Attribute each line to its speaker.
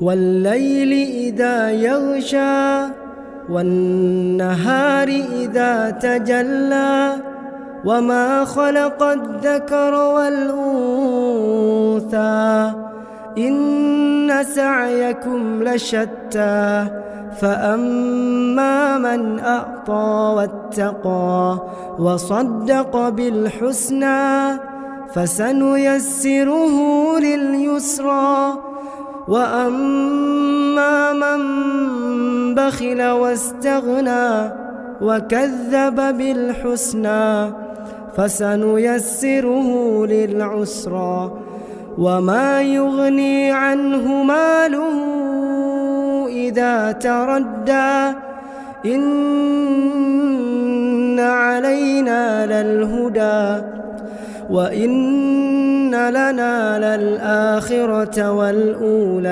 Speaker 1: والليل إذا يغشى والنهار إذا تجلى وما خلق الذكر والأنثى إن سعيكم لشتى فأما من أعطى واتقى وصدق بالحسنى فسنيسره لليسرى وأما من بخل واستغنى وكذب بالحسنى فسنيسره للعسرى وما يغني عنه ماله إذا تردى إن علينا للهدى وإن لنا للآخرة والأولى